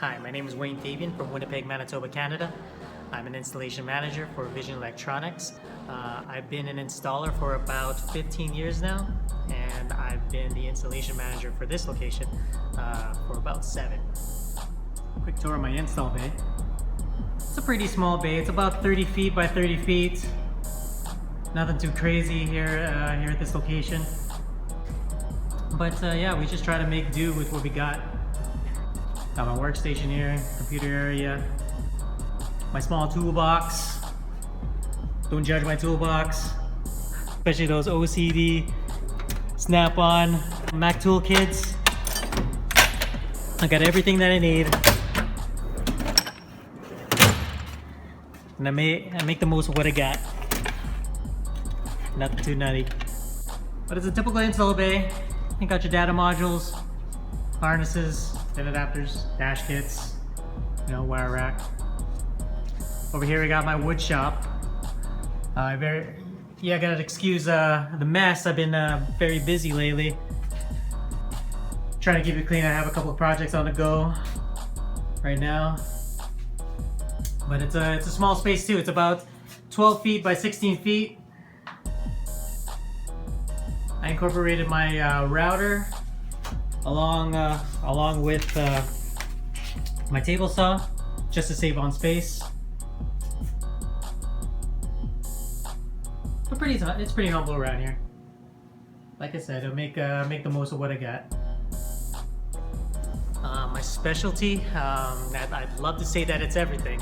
Hi, my name is Fabian from Winnipeg, Manitoba, Canada. I'm an installation manager for Vision Electronics. I've been an installer for about 15 years now, and I've been the installation manager for this location for about 7. Quick tour of my install bay. It's a pretty small bay. It's about 30 feet by 30 feet. Nothing too crazy here at this location. But yeah, we just try to make do with what we got. Got my workstation here, computer area, my small toolbox. Don't judge my toolbox, especially those OCD snap-on Mac tool kits. I got everything that I need, and I make the most of what I got. Nothing too nutty, but it's a typical install bay. You got your data modules, harnesses, pin adapters, dash kits, wire rack. Over here we got my wood shop. I gotta excuse the mess. I've been very busy lately. Trying to keep it clean. I have a couple of projects on the go right now. But it's a small space too. It's about 12 feet by 16 feet. I incorporated my router along with my table saw, just to save on space. But it's pretty humble around here. Like I said, I'll make the most of what I got. My specialty, I'd love to say that it's everything.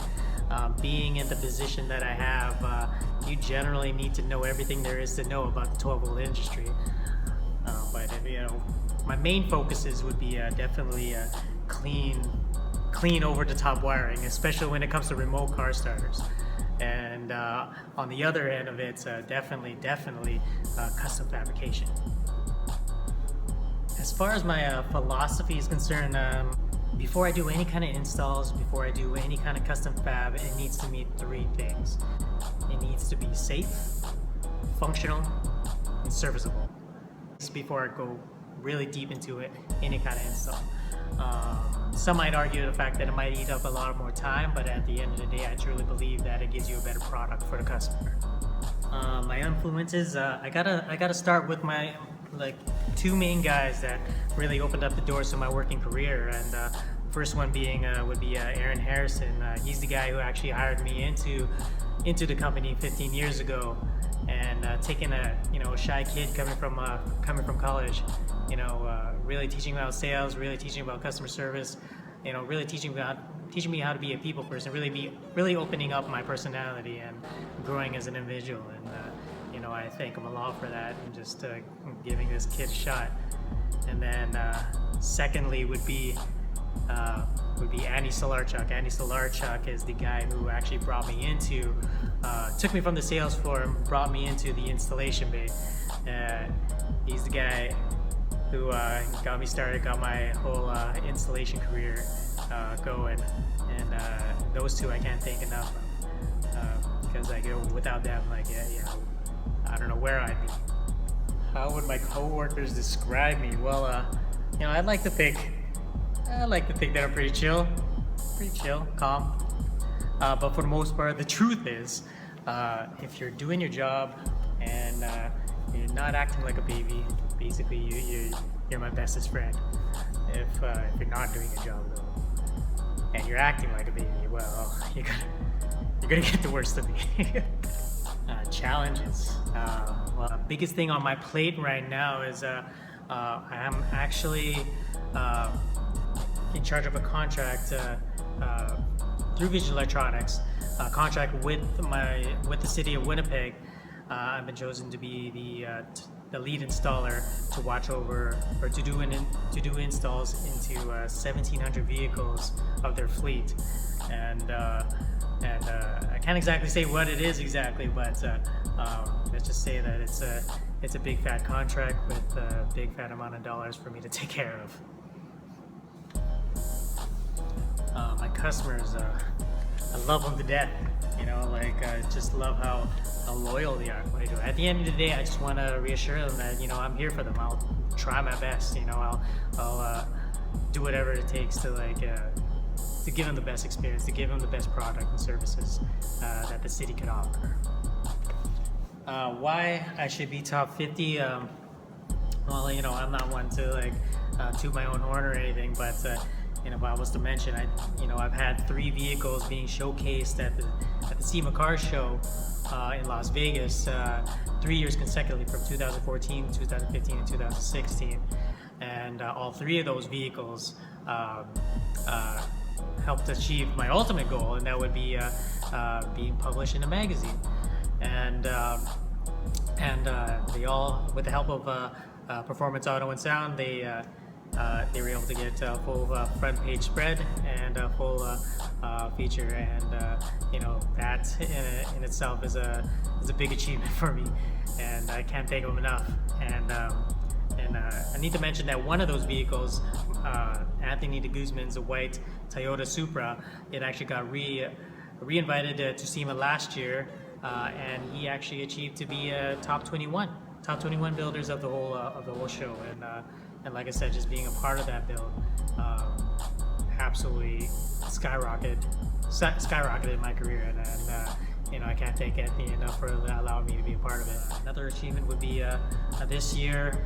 Being in the position that I have, you generally need to know everything there is to know about the 12-volt industry. But my main focuses would be definitely clean over-the-top wiring, especially when it comes to remote car starters. And on the other end of it, definitely custom fabrication. As far as my philosophy is concerned, before I do any kind of installs, before I do any kind of custom fab, it needs to meet 3 things. It needs to be safe, functional, and serviceable. Before I go really deep into it, any kind of install. Some might argue the fact that it might eat up a lot more time, but at the end of the day, I truly believe that it gives you a better product for the customer. My influences, I gotta start with my 2 main guys that really opened up the doors to my working career, and first one being would be Aaron Harrison. He's the guy who actually hired me into the company 15 years ago, and taking a shy kid coming from college, really teaching about sales, really teaching about customer service, really teaching me how to be a people person, really opening up my personality and growing as an individual. And I thank him a lot for that, and just giving this kid a shot. And then secondly would be Andy Solarchuk. Andy Solarchuk is the guy who actually brought me into, took me from the sales floor and brought me into the installation bay. He's the guy who got me started, got my whole installation career going. And those 2 I can't thank enough of, because without them, I don't know where I'd be. How would my coworkers describe me? Well, I like to think that I'm pretty chill, calm. But for the most part, the truth is, if you're doing your job and you're not acting like a baby, basically you're my bestest friend. If you're not doing your job though, and you're acting like a baby, well, you're gonna get the worst of me. Challenges. Well, the biggest thing on my plate right now is I am actually in charge of a contract through Vision Electronics, a contract with the city of Winnipeg. I've been chosen to be the lead installer to watch over, or to do installs into 1,700 vehicles of their fleet, and I can't exactly say what it is exactly, but let's just say that it's a big fat contract with a big fat amount of dollars for me to take care of. My customers, I love them to death. I just love how loyal they are. What I do. At the end of the day, I just want to reassure them that I'm here for them. I'll try my best. I'll do whatever it takes to to give them the best experience, to give them the best product and services that the city could offer. Why I should be top 50? Well, I'm not one to like toot my own horn or anything, but if I was to mention, I've had 3 vehicles being showcased at the SEMA Car Show in Las Vegas 3 years consecutively, from 2014, 2015, and 2016, and all 3 of those vehicles helped achieve my ultimate goal, and that would be being published in a magazine. And they all, with the help of Performance Auto and Sound, they were able to get a full front page spread and a full feature, and that in itself is a big achievement for me, and I can't thank them enough. And I need to mention that one of those vehicles, Anthony de Guzman's white Toyota Supra, it actually got re-invited to SEMA last year, and he actually achieved to be a top 21 builders of the whole show. And like I said, just being a part of that build absolutely skyrocketed my career, and I can't thank Anthony enough for allowing me to be a part of it. Another achievement would be this year,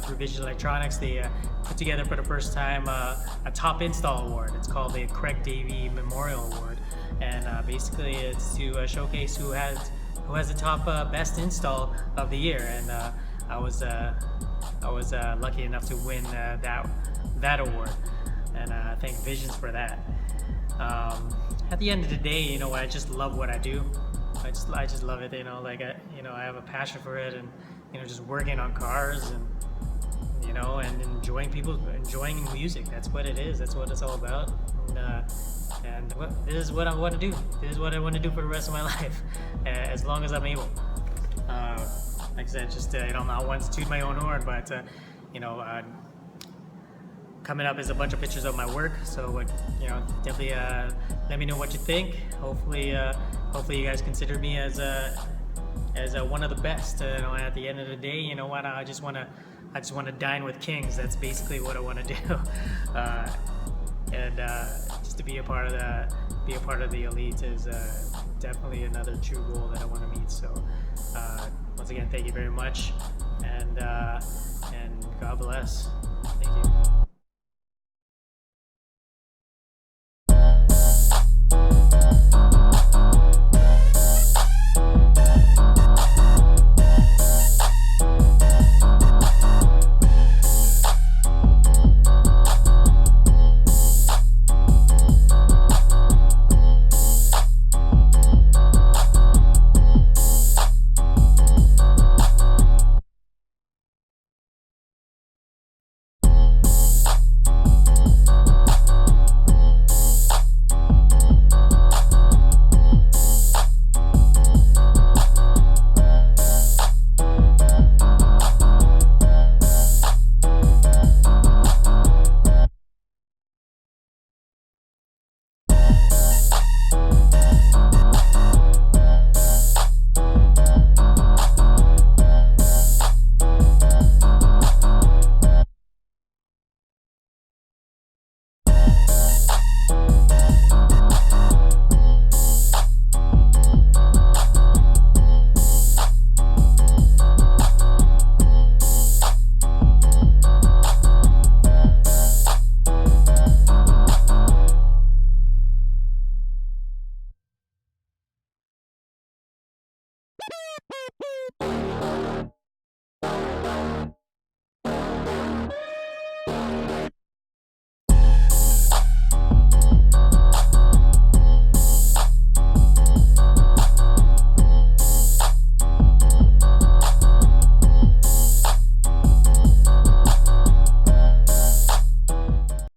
through Vision Electronics, they put together for the first time a top install award. It's called the Craig Davey Memorial Award, and basically it's to showcase who has the top best install of the year. And I was lucky enough to win that award, and thank Visions for that. At the end of the day, I just love what I do. I just love it. I have a passion for it, and just working on cars, and and enjoying music. That's what it is. That's what it's all about. And this is what I want to do. This is what I want to do for the rest of my life, as long as I'm able. Like I said, just I'm not one to toot my own horn, but coming up is a bunch of pictures of my work. So definitely let me know what you think. Hopefully you guys consider me as one of the best. At the end of the day, I just want to dine with kings. That's basically what I want to do. And just to be a part of the elite is definitely another true goal that I want to meet. So once again, thank you very much, and God bless. Thank you.